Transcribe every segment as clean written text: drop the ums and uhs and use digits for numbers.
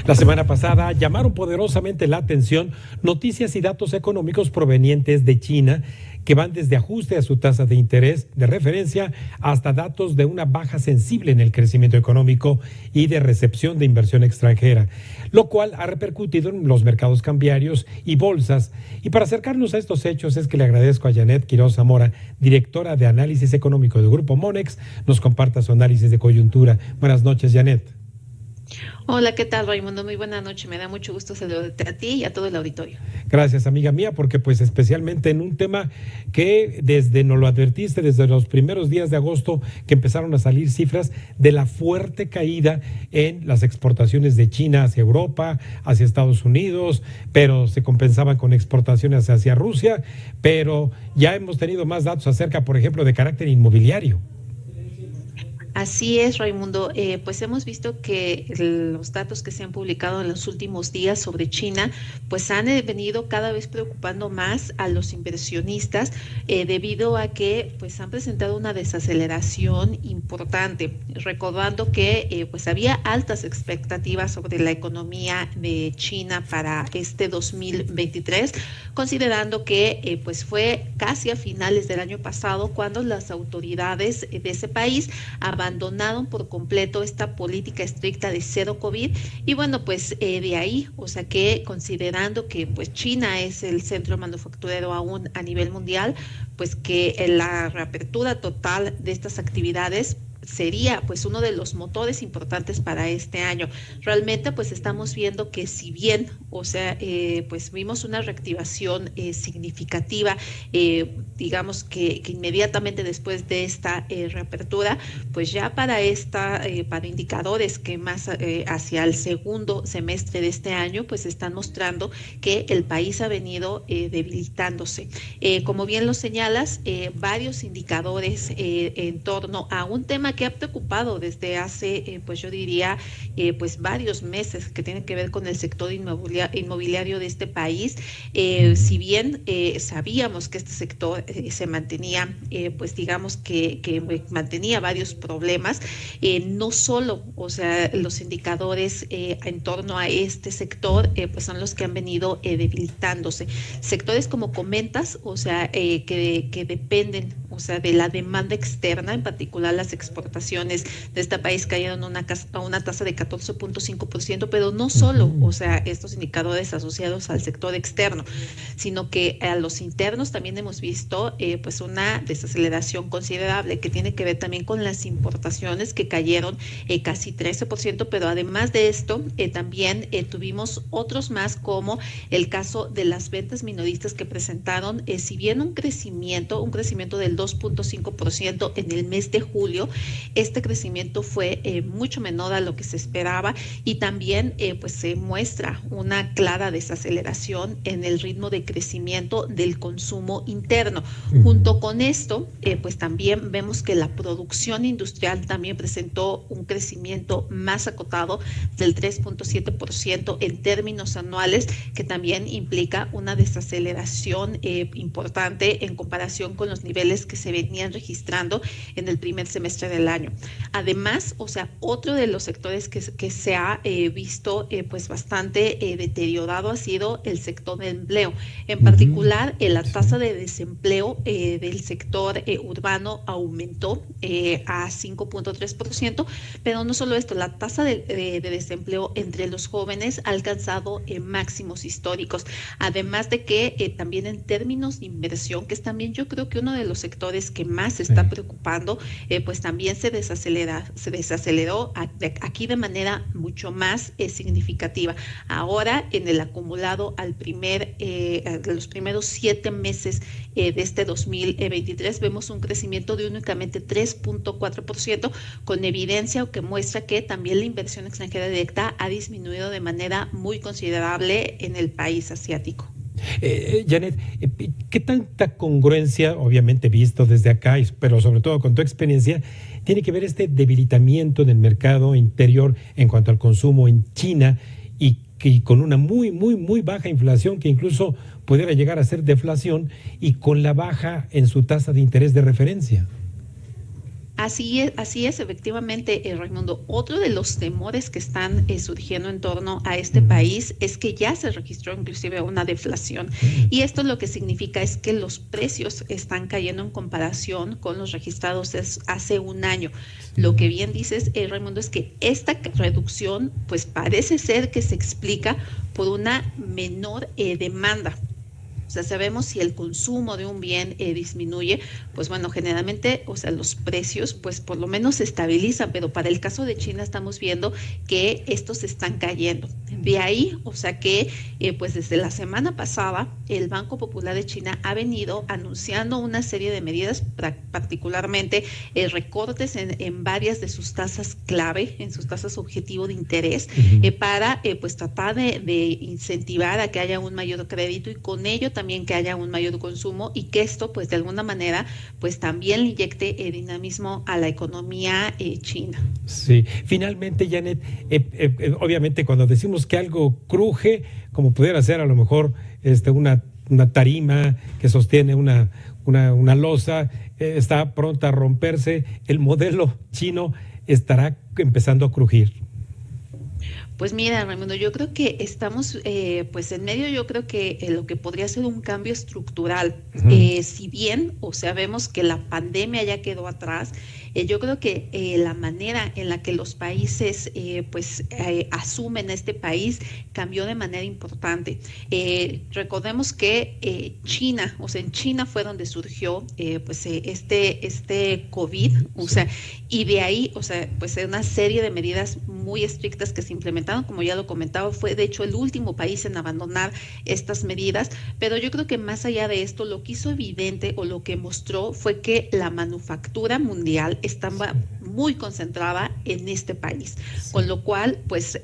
La semana pasada llamaron poderosamente la atención noticias y datos económicos provenientes de China que van desde ajuste a su tasa de interés de referencia hasta datos de una baja sensible en el crecimiento económico y de recepción de inversión extranjera, lo cual ha repercutido en los mercados cambiarios y bolsas. Y para acercarnos a estos hechos es que le agradezco a Janet Quiroz Zamora, directora de análisis económico del Grupo Monex, nos comparta su análisis de coyuntura. Buenas noches, Janet. Hola, ¿qué tal, Raimundo? Muy buena noche. Me da mucho gusto saludarte a ti y a todo el auditorio. Gracias, amiga mía, porque pues especialmente en un tema que nos lo advertiste desde los primeros días de agosto que empezaron a salir cifras de la fuerte caída en las exportaciones de China hacia Europa, hacia Estados Unidos, pero se compensaban con exportaciones hacia Rusia, pero ya hemos tenido más datos acerca, por ejemplo, de carácter inmobiliario. Así es, Raimundo. Pues hemos visto que los datos que se han publicado en los últimos días sobre China, pues han venido cada vez preocupando más a los inversionistas debido a que pues han presentado una desaceleración importante. Recordando que pues había altas expectativas sobre la economía de China para este 2023, considerando que pues fue casi a finales del año pasado cuando las autoridades de ese país abandonaron por completo esta política estricta de cero COVID y bueno, pues de ahí, o sea que considerando que pues China es el centro manufacturero aún a nivel mundial, pues que la reapertura total de estas actividades sería pues uno de los motores importantes para este año. Realmente pues estamos viendo que si bien, o sea, pues vimos una reactivación significativa, digamos que inmediatamente después de esta reapertura, pues ya para indicadores que más hacia el segundo semestre de este año, pues están mostrando que el país ha venido debilitándose. Como bien lo señalas, varios indicadores en torno a un tema que ha preocupado desde hace, pues yo diría, pues varios meses, que tiene que ver con el sector inmobiliario de este país. Si bien sabíamos que este sector se mantenía, pues digamos que mantenía varios problemas, no solo, o sea, los indicadores en torno a este sector, pues son los que han venido debilitándose. Sectores como comentas, o sea, que dependen, o sea, de la demanda externa, en particular las exportaciones de este país cayeron a una tasa de 14.5%, pero no solo, o sea, estos indicadores asociados al sector externo, sino que a los internos también hemos visto pues una desaceleración considerable que tiene que ver también con las importaciones que cayeron casi 13%, pero además de esto también tuvimos otros más, como el caso de las ventas minoristas que presentaron, si bien un crecimiento del 2.5% en el mes de julio, este crecimiento fue mucho menor a lo que se esperaba y también pues se muestra una clara desaceleración en el ritmo de crecimiento del consumo interno. Junto con esto, pues también vemos que la producción industrial también presentó un crecimiento más acotado del 3.7% en términos anuales, que también implica una desaceleración importante en comparación con los niveles que se venían registrando en el primer semestre del año. Además, o sea, otro de los sectores que se ha visto pues bastante deteriorado ha sido el sector del empleo. En particular, la tasa de desempleo del sector urbano aumentó a 5.3%, pero no solo esto, la tasa de desempleo entre los jóvenes ha alcanzado máximos históricos. Además de que también en términos de inversión, que es también yo creo que uno de los sectores que más se está preocupando, pues también se desaceleró aquí de manera mucho más significativa. Ahora, en el acumulado los primeros 7 meses de este 2023, vemos un crecimiento de únicamente 3.4%, con evidencia que muestra que también la inversión extranjera directa ha disminuido de manera muy considerable en el país asiático. Janet, ¿qué tanta congruencia, obviamente visto desde acá, pero sobre todo con tu experiencia, tiene que ver este debilitamiento en el mercado interior en cuanto al consumo en China y con una muy, muy, muy baja inflación que incluso pudiera llegar a ser deflación y con la baja en su tasa de interés de referencia? Así es, efectivamente, Raimundo. Otro de los temores que están surgiendo en torno a este país es que ya se registró inclusive una deflación y esto lo que significa es que los precios están cayendo en comparación con los registrados hace un año. Lo que bien dices, Raimundo, es que esta reducción pues parece ser que se explica por una menor demanda. O sea, sabemos si el consumo de un bien disminuye, pues bueno, generalmente, o sea, los precios, pues por lo menos se estabilizan, pero para el caso de China estamos viendo que estos están cayendo. De ahí, o sea que, pues desde la semana pasada, el Banco Popular de China ha venido anunciando una serie de medidas, particularmente recortes en varias de sus tasas clave, en sus tasas objetivo de interés, para pues tratar de incentivar a que haya un mayor crédito y con ello también que haya un mayor consumo y que esto pues de alguna manera pues también le inyecte dinamismo a la economía china. Sí, finalmente, Janet, obviamente cuando decimos que algo cruje, como pudiera ser a lo mejor una tarima que sostiene una losa, está pronta a romperse, el modelo chino estará empezando a crujir. Pues mira, Raimundo, yo creo que estamos pues en medio, yo creo que lo que podría ser un cambio estructural, si bien, o sea, vemos que la pandemia ya quedó atrás, yo creo que la manera en la que los países asumen este país cambió de manera importante. Recordemos que China, o sea, en China fue donde surgió este COVID, o sea, y de ahí, o sea, pues una serie de medidas muy estrictas que se implementaron, como ya lo comentaba, fue de hecho el último país en abandonar estas medidas, pero yo creo que más allá de esto, lo que hizo evidente o lo que mostró fue que la manufactura mundial estaba muy concentrada en este país, con lo cual pues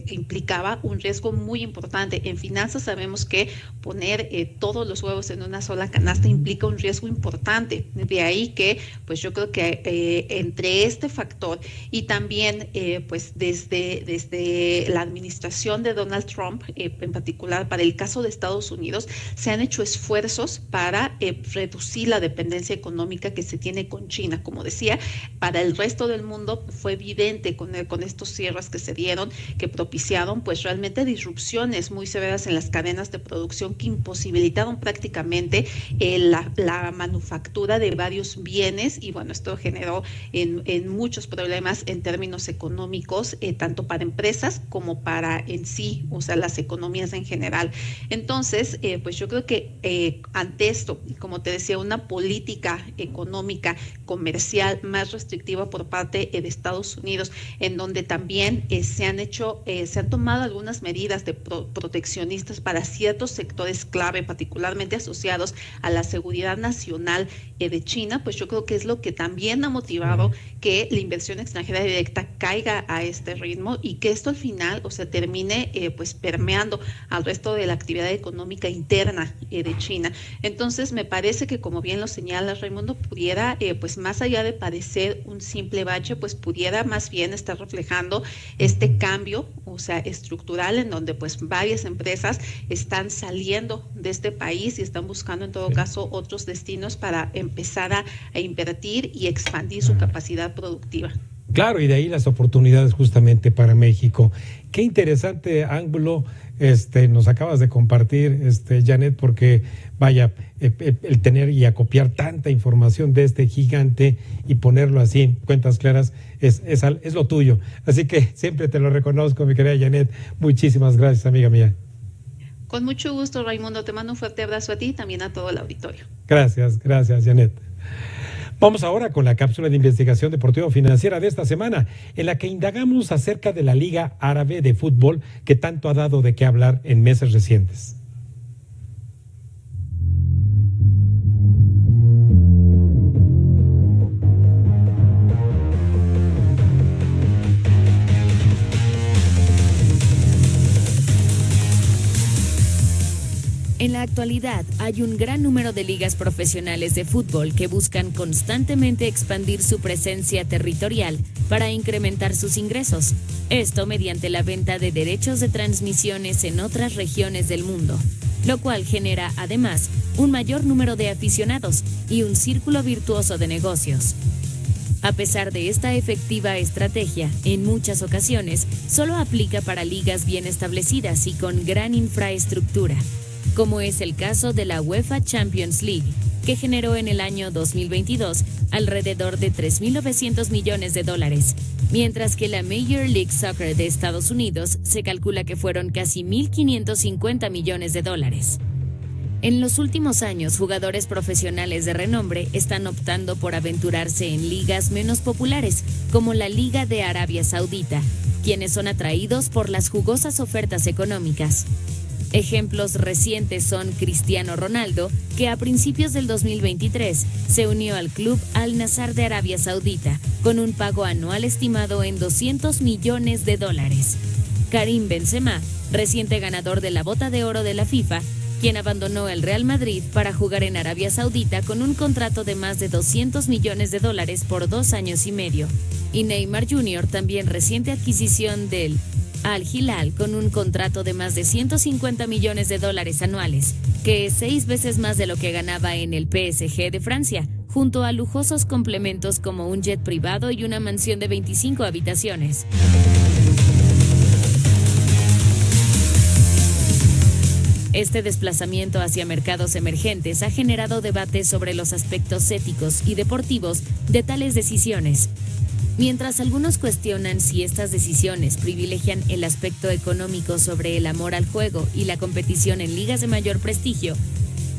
implicaba un riesgo muy importante. En finanzas sabemos que poner todos los huevos en una sola canasta implica un riesgo importante, de ahí que pues yo creo que entre este factor y también pues desde la administración de Donald Trump, en particular para el caso de Estados Unidos, se han hecho esfuerzos para reducir la dependencia económica que se tiene con China. Como decía, para el resto del mundo fue evidente con estos cierres que se dieron, que propiciaron pues realmente disrupciones muy severas en las cadenas de producción que imposibilitaron prácticamente la manufactura de varios bienes y bueno, esto generó en muchos problemas en términos económicos, tanto para empresas como para en sí, o sea, las economías en general. Entonces, pues yo creo que ante esto, como te decía, una política económica comercial más restrictiva por parte de Estados Unidos, en donde también se han tomado algunas medidas de proteccionistas para ciertos sectores clave, particularmente asociados a la seguridad nacional de China, pues yo creo que es lo que también ha motivado que la inversión extranjera directa caiga a este ritmo y que esto al final, o sea, termine pues permeando al resto de la actividad económica interna de China. Entonces, me parece que como bien lo señala Raimundo, pudiera pues más allá de parecer un simple bache, pues pudiera más bien estar reflejando este cambio, o sea, estructural, en donde pues varias empresas están saliendo de este país y están buscando en todo caso otros destinos para empezar a invertir y expandir su capacidad productiva. Claro, y de ahí las oportunidades justamente para México. Qué interesante ángulo nos acabas de compartir, Janet, porque vaya, el tener y acopiar tanta información de este gigante y ponerlo así en cuentas claras es lo tuyo. Así que siempre te lo reconozco, mi querida Janet. Muchísimas gracias, amiga mía. Con mucho gusto, Raimundo. Te mando un fuerte abrazo a ti y también a todo el auditorio. Gracias, Janet. Vamos ahora con la cápsula de investigación deportiva financiera de esta semana, en la que indagamos acerca de la Liga Árabe de Fútbol que tanto ha dado de qué hablar en meses recientes. En la actualidad, hay un gran número de ligas profesionales de fútbol que buscan constantemente expandir su presencia territorial para incrementar sus ingresos. Esto mediante la venta de derechos de transmisiones en otras regiones del mundo, lo cual genera además un mayor número de aficionados y un círculo virtuoso de negocios. A pesar de esta efectiva estrategia, en muchas ocasiones solo aplica para ligas bien establecidas y con gran infraestructura, como es el caso de la UEFA Champions League, que generó en el año 2022 alrededor de $3.900 millones, mientras que la Major League Soccer de Estados Unidos se calcula que fueron casi $1.550 millones. En los últimos años, jugadores profesionales de renombre están optando por aventurarse en ligas menos populares, como la Liga de Arabia Saudita, quienes son atraídos por las jugosas ofertas económicas. Ejemplos recientes son Cristiano Ronaldo, que a principios del 2023 se unió al club Al Nassr de Arabia Saudita, con un pago anual estimado en $200 millones. Karim Benzema, reciente ganador de la Bota de Oro de la FIFA, quien abandonó el Real Madrid para jugar en Arabia Saudita con un contrato de más de $200 millones por 2 años y medio. Y Neymar Jr., también reciente adquisición del Al Hilal con un contrato de más de $150 millones anuales, que es 6 veces más de lo que ganaba en el PSG de Francia, junto a lujosos complementos como un jet privado y una mansión de 25 habitaciones. Este desplazamiento hacia mercados emergentes ha generado debates sobre los aspectos éticos y deportivos de tales decisiones. Mientras algunos cuestionan si estas decisiones privilegian el aspecto económico sobre el amor al juego y la competición en ligas de mayor prestigio,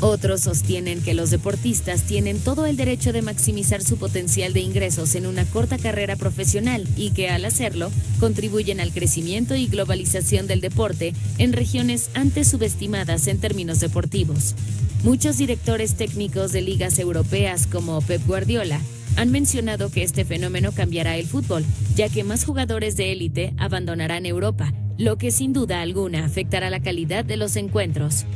otros sostienen que los deportistas tienen todo el derecho de maximizar su potencial de ingresos en una corta carrera profesional y que al hacerlo contribuyen al crecimiento y globalización del deporte en regiones antes subestimadas en términos deportivos. Muchos directores técnicos de ligas europeas como Pep Guardiola han mencionado que este fenómeno cambiará el fútbol, ya que más jugadores de élite abandonarán Europa, lo que sin duda alguna afectará la calidad de los encuentros.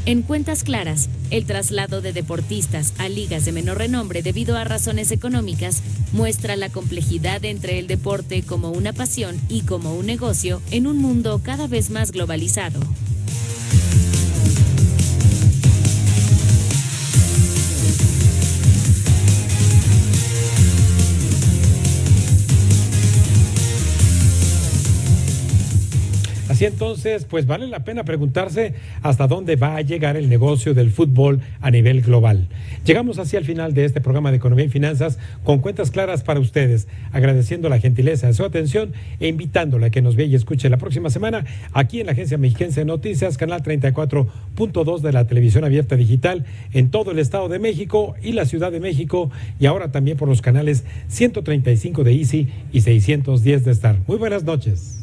En cuentas claras, el traslado de deportistas a ligas de menor renombre debido a razones económicas muestra la complejidad entre el deporte como una pasión y como un negocio en un mundo cada vez más globalizado. Así entonces, pues vale la pena preguntarse hasta dónde va a llegar el negocio del fútbol a nivel global. Llegamos así al final de este programa de Economía y Finanzas con cuentas claras para ustedes, agradeciendo la gentileza de su atención e invitándola a que nos vea y escuche la próxima semana aquí en la Agencia Mexiquense de Noticias, canal 34.2 de la televisión abierta digital en todo el Estado de México y la Ciudad de México, y ahora también por los canales 135 de Easy y 610 de Star. Muy buenas noches.